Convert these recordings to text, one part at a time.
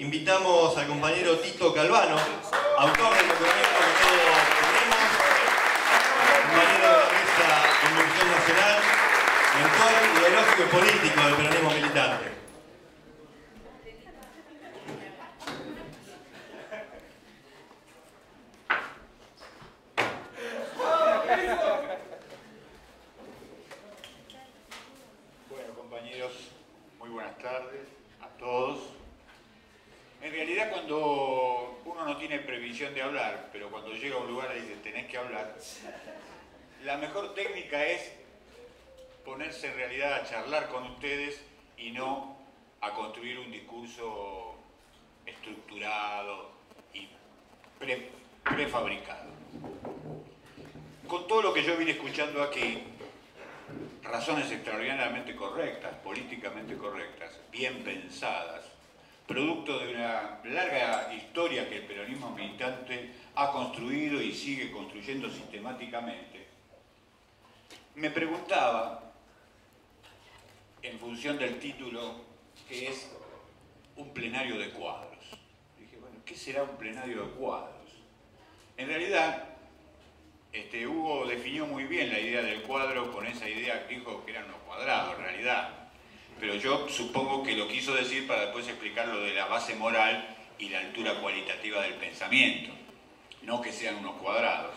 Invitamos al compañero Tito Calvano, autor del documento que todos tenemos, compañero de la Mesa de Convención Nacional, mentor ideológico y político del peronismo militante. Bueno, compañeros, muy buenas tardes a todos. En realidad, cuando uno no tiene previsión de hablar, pero cuando llega a un lugar y dice tenés que hablar, la mejor técnica es ponerse en realidad a charlar con ustedes y no a construir un discurso estructurado y prefabricado. Con todo lo que yo vine escuchando aquí, razones extraordinariamente correctas, políticamente correctas, bien pensadas, producto de una larga historia que el peronismo militante ha construido y sigue construyendo sistemáticamente, me preguntaba, en función del título, que es un plenario de cuadros. Dije, bueno, ¿qué será un plenario de cuadros? En realidad, Hugo definió muy bien la idea del cuadro con esa idea que dijo que eran unos cuadrados, en realidad. Pero yo supongo que lo quiso decir para después explicar lo de la base moral y la altura cualitativa del pensamiento, no que sean unos cuadrados.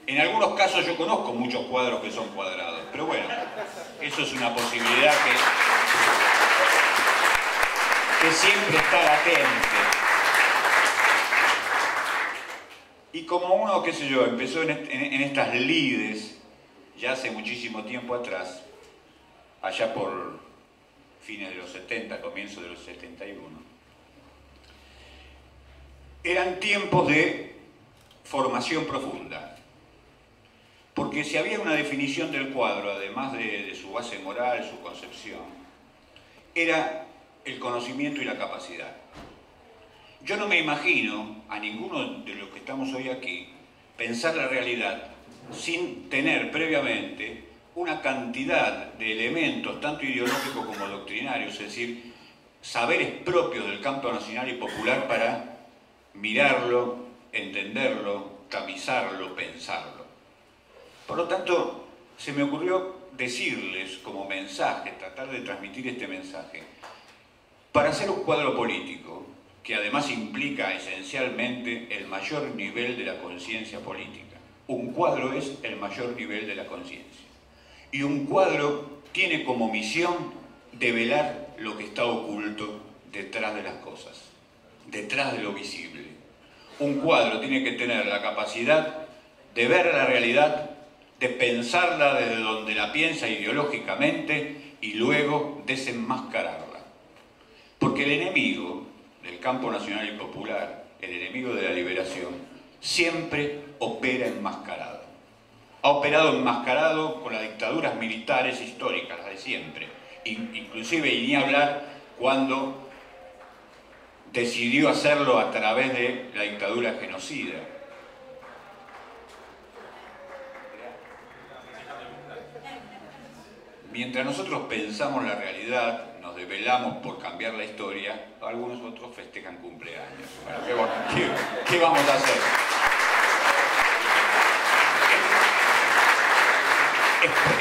En algunos casos yo conozco muchos cuadros que son cuadrados, pero bueno, eso es una posibilidad que siempre está latente. Y como uno, qué sé yo, empezó en estas lides ya hace muchísimo tiempo atrás, allá por fines de los 70, comienzos de los 71, eran tiempos de formación profunda. Porque si había una definición del cuadro, además de su base moral, su concepción, era el conocimiento y la capacidad. Yo no me imagino a ninguno de los que estamos hoy aquí pensar la realidad sin tener previamente una cantidad de elementos, tanto ideológicos como doctrinarios, es decir, saberes propios del campo nacional y popular para mirarlo, entenderlo, tamizarlo, pensarlo. Por lo tanto, se me ocurrió decirles como mensaje, tratar de transmitir este mensaje, para hacer un cuadro político, que además implica esencialmente el mayor nivel de la conciencia política. Un cuadro es el mayor nivel de la conciencia. Y un cuadro tiene como misión develar lo que está oculto detrás de las cosas, detrás de lo visible. Un cuadro tiene que tener la capacidad de ver la realidad, de pensarla desde donde la piensa ideológicamente y luego desenmascararla. Porque el enemigo del campo nacional y popular, el enemigo de la liberación, siempre opera enmascarado. Ha operado enmascarado con las dictaduras militares históricas, las de siempre. Inclusive, y ni hablar, cuando decidió hacerlo a través de la dictadura genocida. Mientras nosotros pensamos la realidad, nos desvelamos por cambiar la historia, algunos otros festejan cumpleaños. Bueno, ¿qué vamos a hacer?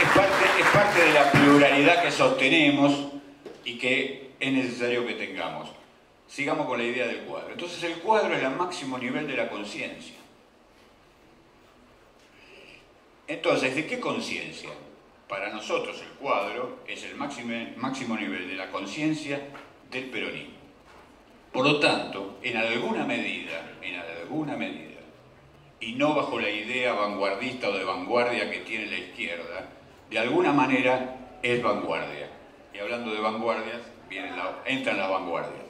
Es parte de la pluralidad que sostenemos y que es necesario que tengamos. Sigamos con la idea del cuadro. Entonces el cuadro es el máximo nivel de la conciencia. Entonces, ¿de qué conciencia? Para nosotros el cuadro es el máximo nivel de la conciencia del peronismo. Por lo tanto, en alguna medida, y no bajo la idea vanguardista o de vanguardia que tiene la izquierda, de alguna manera es vanguardia. Y hablando de vanguardias, entran las vanguardias.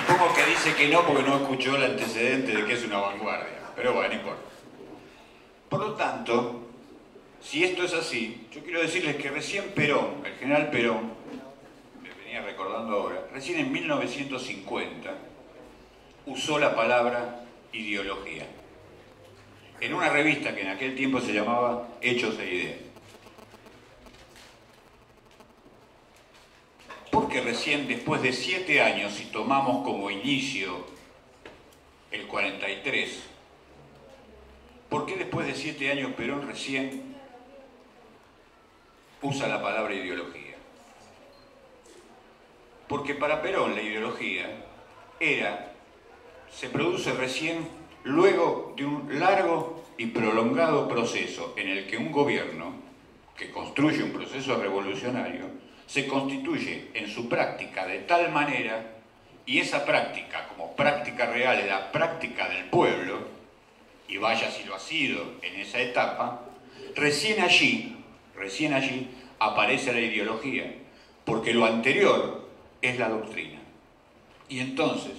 Supongo que dice que no porque no escuchó el antecedente de que es una vanguardia, pero bueno, no importa. Por lo tanto, si esto es así, yo quiero decirles que recién Perón, el general Perón, me venía recordando ahora, recién en 1950 usó la palabra ideología, en una revista que en aquel tiempo se llamaba Hechos e Ideas. Porque recién después de 7 años, si tomamos como inicio el 43, ¿por qué después de 7 años Perón recién usa la palabra ideología? Porque para Perón la ideología se produce recién luego de un largo y prolongado proceso en el que un gobierno que construye un proceso revolucionario se constituye en su práctica de tal manera, y esa práctica como práctica real es la práctica del pueblo, y vaya si lo ha sido en esa etapa, recién allí aparece la ideología, porque lo anterior es la doctrina. Y entonces,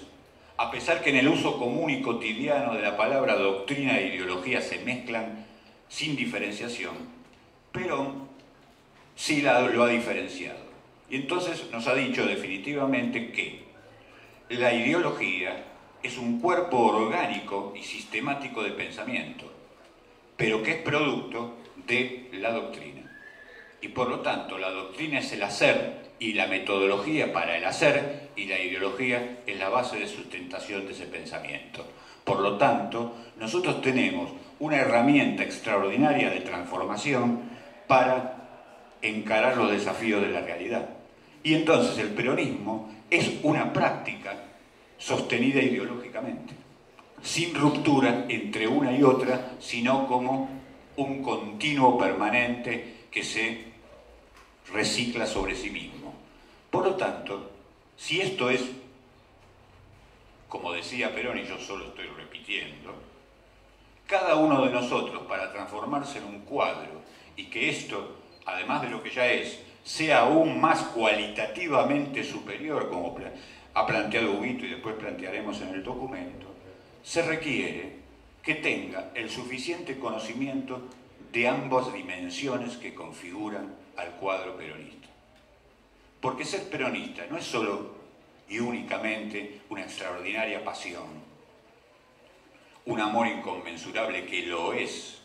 a pesar que en el uso común y cotidiano de la palabra doctrina e ideología se mezclan sin diferenciación, Perón sí lo ha diferenciado. Y entonces nos ha dicho definitivamente que la ideología es un cuerpo orgánico y sistemático de pensamiento, pero que es producto de la doctrina. Y por lo tanto, la doctrina es el hacer y la metodología para el hacer, y la ideología es la base de sustentación de ese pensamiento. Por lo tanto, nosotros tenemos una herramienta extraordinaria de transformación para encarar los desafíos de la realidad. Y entonces el peronismo es una práctica sostenida ideológicamente, sin ruptura entre una y otra, sino como un continuo permanente que se recicla sobre sí mismo. Por lo tanto, si esto es, como decía Perón, y yo solo estoy repitiendo, cada uno de nosotros, para transformarse en un cuadro, y que esto, además de lo que ya es, sea aún más cualitativamente superior, como ha planteado Huguito y después plantearemos en el documento, se requiere que tenga el suficiente conocimiento de ambas dimensiones que configuran al cuadro peronista. Porque ser peronista no es solo y únicamente una extraordinaria pasión, un amor inconmensurable, que lo es,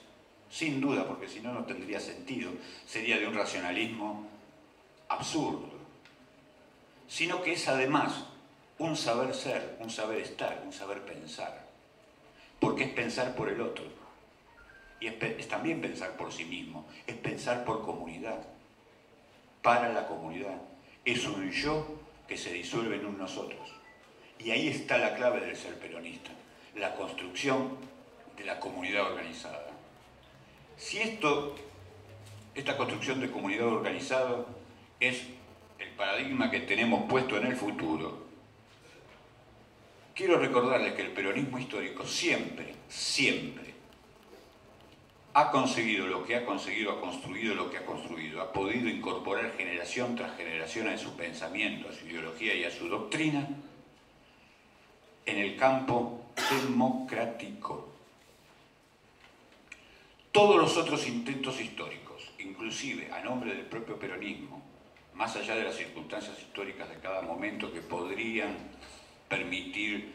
sin duda, porque si no, no tendría sentido, sería de un racionalismo absurdo, sino que es además un saber ser, un saber estar, un saber pensar, porque es pensar por el otro, y es también pensar por sí mismo, es pensar por comunidad, para la comunidad, es un yo que se disuelve en un nosotros, y ahí está la clave del ser peronista, la construcción de la comunidad organizada. Si esta construcción de comunidad organizada es el paradigma que tenemos puesto en el futuro, quiero recordarles que el peronismo histórico siempre ha conseguido lo que ha conseguido, ha construido lo que ha construido, ha podido incorporar generación tras generación a su pensamiento, a su ideología y a su doctrina en el campo democrático. Todos los otros intentos históricos, inclusive a nombre del propio peronismo, más allá de las circunstancias históricas de cada momento que podrían permitir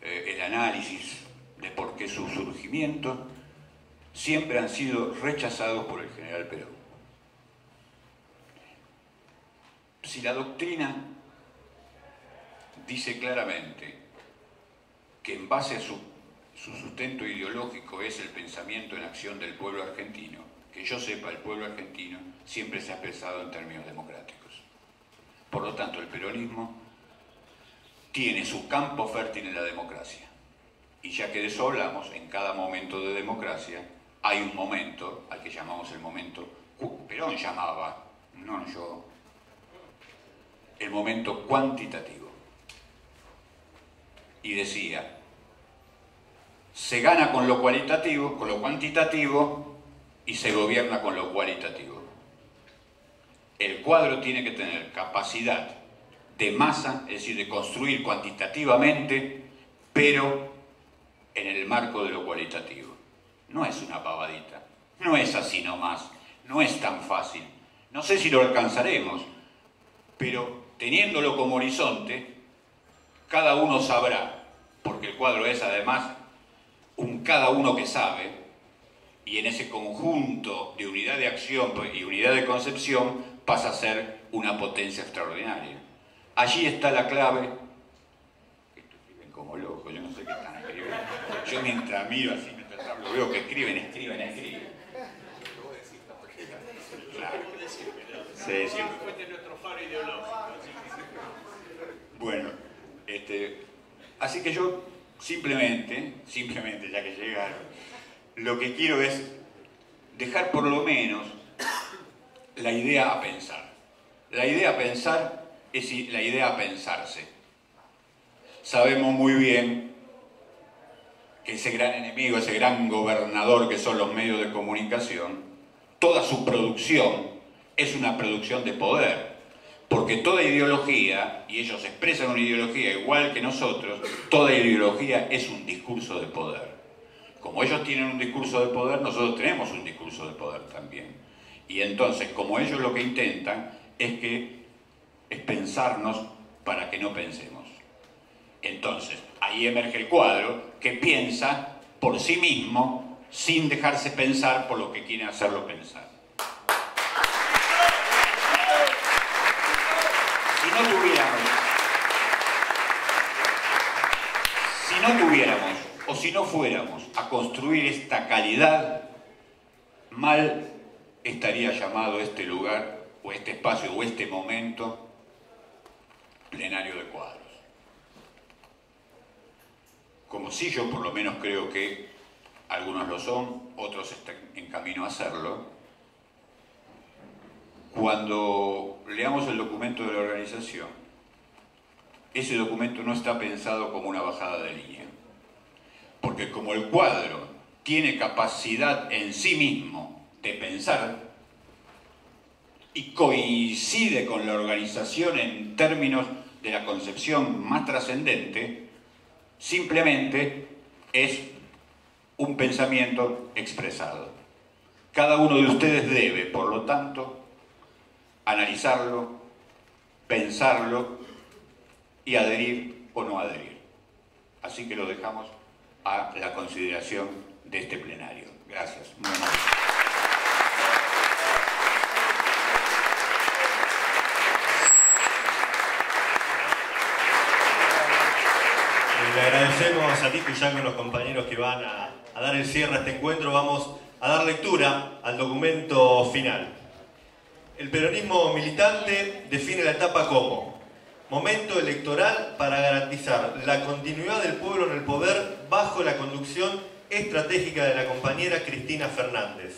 el análisis de por qué su surgimiento, siempre han sido rechazados por el general Perón. Si la doctrina dice claramente que en base a su sustento ideológico es el pensamiento en acción del pueblo argentino, que yo sepa, el pueblo argentino siempre se ha expresado en términos democráticos. Por lo tanto, el peronismo tiene su campo fértil en la democracia. Y ya que de eso hablamos, en cada momento de democracia hay un momento al que llamamos el momento, Perón llamaba, no yo, el momento cuantitativo. Y decía, se gana con lo cualitativo, con lo cuantitativo, y se gobierna con lo cualitativo. El cuadro tiene que tener capacidad de masa, es decir, de construir cuantitativamente, pero en el marco de lo cualitativo. No es una pavadita, no es así nomás, no es tan fácil. No sé si lo alcanzaremos, pero teniéndolo como horizonte, cada uno sabrá, porque el cuadro es además un cada uno que sabe, y en ese conjunto de unidad de acción y unidad de concepción pasa a ser una potencia extraordinaria. Allí está la clave. Esto escriben como loco, yo no sé qué están escribiendo. Yo mientras miro así, mientras hablo, veo que escriben. Claro. Sí, sí. Bueno, así que yo simplemente, ya que llegaron, lo que quiero es dejar por lo menos la idea a pensar. La idea a pensar es la idea a pensarse. Sabemos muy bien que ese gran enemigo, ese gran gobernador que son los medios de comunicación, toda su producción es una producción de poder. Porque toda ideología, y ellos expresan una ideología igual que nosotros, toda ideología es un discurso de poder. Como ellos tienen un discurso de poder, nosotros tenemos un discurso de poder también. Y entonces, como ellos lo que intentan es pensarnos para que no pensemos. Entonces, ahí emerge el cuadro que piensa por sí mismo sin dejarse pensar por lo que quiere hacerlo pensar. Si no tuviéramos o si no fuéramos a construir esta calidad, mal estaría llamado este lugar o este espacio o este momento plenario de cuadros. Como si yo por lo menos creo que algunos lo son, otros están en camino a hacerlo. Cuando leamos el documento de la organización, ese documento no está pensado como una bajada de línea, porque como el cuadro tiene capacidad en sí mismo de pensar y coincide con la organización en términos de la concepción más trascendente, simplemente es un pensamiento expresado. Cada uno de ustedes debe, por lo tanto, analizarlo, pensarlo y adherir o no adherir. Así que lo dejamos a la consideración de este plenario. Gracias. Muy amable. Le agradecemos a Tito y ya con los compañeros que van a dar el cierre a este encuentro, vamos a dar lectura al documento final. El peronismo militante define la etapa como momento electoral para garantizar la continuidad del pueblo en el poder bajo la conducción estratégica de la compañera Cristina Fernández.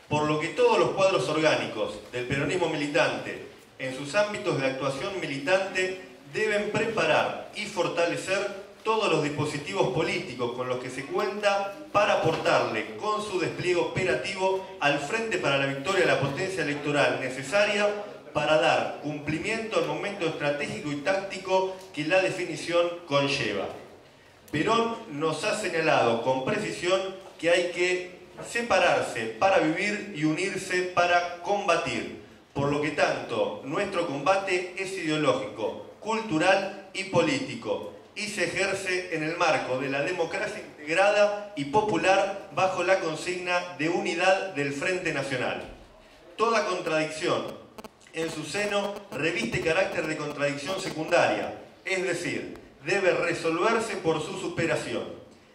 Por lo que todos los cuadros orgánicos del peronismo militante en sus ámbitos de actuación militante deben preparar y fortalecer todos los dispositivos políticos con los que se cuenta para aportarle con su despliegue operativo al frente para la victoria de la potencia electoral necesaria para dar cumplimiento al momento estratégico y táctico que la definición conlleva. Perón nos ha señalado con precisión que hay que separarse para vivir y unirse para combatir, por lo que tanto nuestro combate es ideológico, cultural y político, y se ejerce en el marco de la democracia integrada y popular bajo la consigna de unidad del Frente Nacional. Toda contradicción en su seno reviste carácter de contradicción secundaria, es decir, debe resolverse por su superación.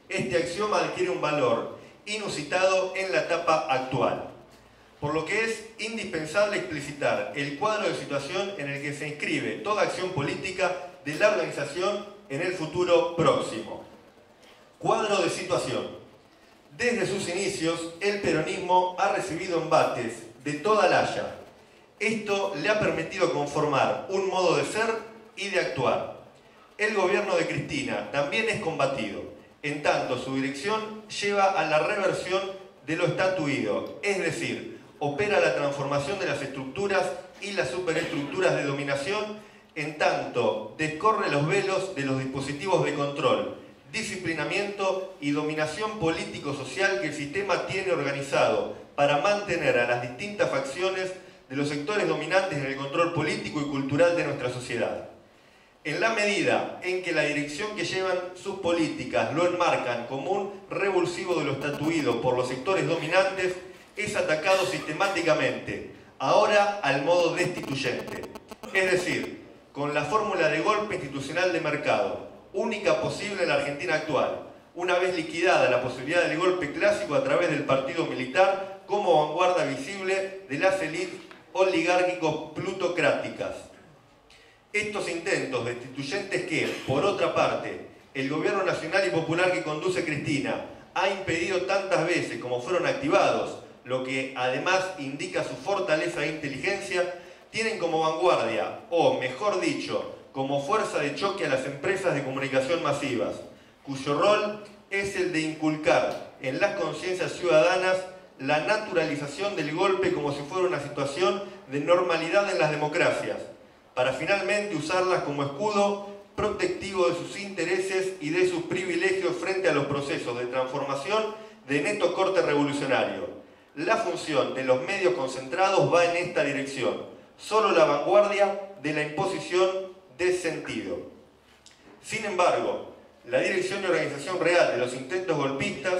Este axioma adquiere un valor inusitado en la etapa actual, por lo que es indispensable explicitar el cuadro de situación en el que se inscribe toda acción política de la organización en el futuro próximo. Cuadro de situación. Desde sus inicios, el peronismo ha recibido embates de toda la haya. Esto le ha permitido conformar un modo de ser y de actuar. El gobierno de Cristina también es combatido, en tanto su dirección lleva a la reversión de lo estatuido, es decir, opera la transformación de las estructuras y las superestructuras de dominación, en tanto descorre los velos de los dispositivos de control, disciplinamiento y dominación político-social que el sistema tiene organizado para mantener a las distintas facciones de los sectores dominantes en el control político y cultural de nuestra sociedad. En la medida en que la dirección que llevan sus políticas lo enmarcan como un revulsivo de lo estatuido por los sectores dominantes, es atacado sistemáticamente, ahora al modo destituyente. Es decir, con la fórmula de golpe institucional de mercado, única posible en la Argentina actual, una vez liquidada la posibilidad del golpe clásico a través del partido militar como vanguardia visible de las élites oligárquico-plutocráticas. Estos intentos destituyentes que, por otra parte, el gobierno nacional y popular que conduce Cristina ha impedido tantas veces como fueron activados, lo que además indica su fortaleza e inteligencia, tienen como vanguardia, o mejor dicho, como fuerza de choque a las empresas de comunicación masivas, cuyo rol es el de inculcar en las conciencias ciudadanas la naturalización del golpe como si fuera una situación de normalidad en las democracias, para finalmente usarlas como escudo protectivo de sus intereses y de sus privilegios frente a los procesos de transformación de neto corte revolucionario. La función de los medios concentrados va en esta dirección, solo la vanguardia de la imposición de sentido. Sin embargo, la dirección y organización real de los intentos golpistas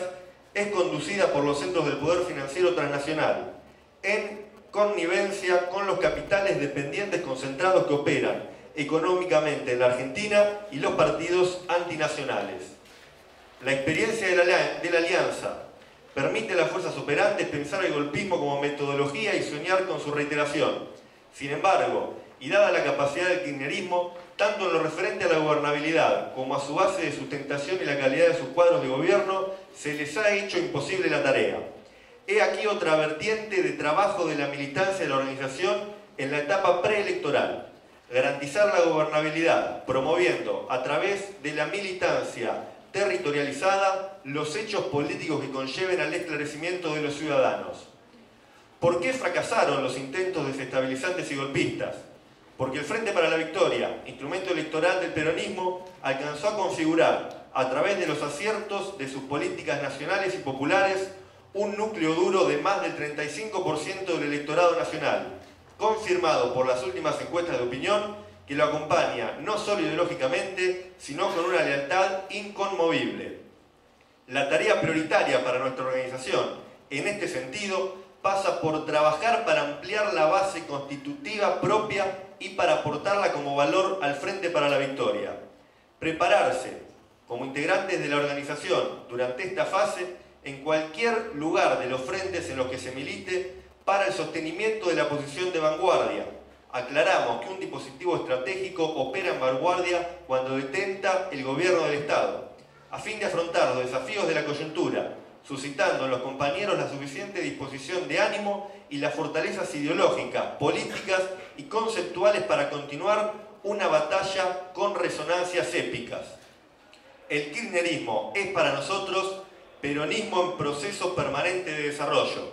es conducida por los centros del poder financiero transnacional, en connivencia con los capitales dependientes concentrados que operan económicamente en la Argentina y los partidos antinacionales. La experiencia de la Alianza permite a las fuerzas operantes pensar el golpismo como metodología y soñar con su reiteración. Sin embargo, y dada la capacidad del kirchnerismo, tanto en lo referente a la gobernabilidad como a su base de sustentación y la calidad de sus cuadros de gobierno, se les ha hecho imposible la tarea. He aquí otra vertiente de trabajo de la militancia de la organización en la etapa preelectoral: garantizar la gobernabilidad, promoviendo a través de la militancia territorializada los hechos políticos que conlleven al esclarecimiento de los ciudadanos. ¿Por qué fracasaron los intentos desestabilizantes y golpistas? Porque el Frente para la Victoria, instrumento electoral del peronismo, alcanzó a configurar, a través de los aciertos de sus políticas nacionales y populares, un núcleo duro de más del 35% del electorado nacional, confirmado por las últimas encuestas de opinión, que lo acompaña no solo ideológicamente, sino con una lealtad inconmovible. La tarea prioritaria para nuestra organización, en este sentido, pasa por trabajar para ampliar la base constitutiva propia y para aportarla como valor al Frente para la Victoria. Prepararse como integrantes de la organización durante esta fase en cualquier lugar de los frentes en los que se milite para el sostenimiento de la posición de vanguardia. Aclaramos que un dispositivo estratégico opera en vanguardia cuando detenta el gobierno del Estado, a fin de afrontar los desafíos de la coyuntura, suscitando en los compañeros la suficiente disposición de ánimo y las fortalezas ideológicas, políticas y conceptuales para continuar una batalla con resonancias épicas. El kirchnerismo es para nosotros peronismo en proceso permanente de desarrollo,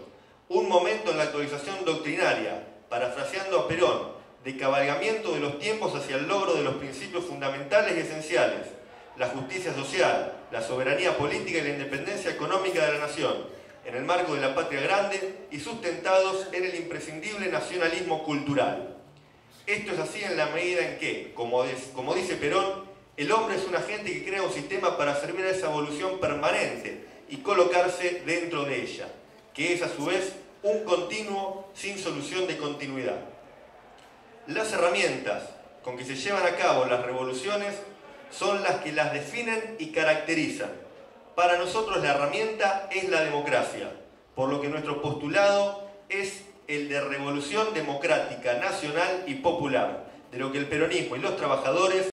un momento en la actualización doctrinaria, parafraseando a Perón, de cabalgamiento de los tiempos hacia el logro de los principios fundamentales y esenciales: la justicia social, la soberanía política y la independencia económica de la nación, en el marco de la patria grande y sustentados en el imprescindible nacionalismo cultural. Esto es así en la medida en que, como dice Perón, el hombre es un agente que crea un sistema para servir a esa evolución permanente y colocarse dentro de ella, que es a su vez un continuo sin solución de continuidad. Las herramientas con que se llevan a cabo las revoluciones son las que las definen y caracterizan. Para nosotros la herramienta es la democracia, por lo que nuestro postulado es el de revolución democrática, nacional y popular, de lo que el peronismo y los trabajadores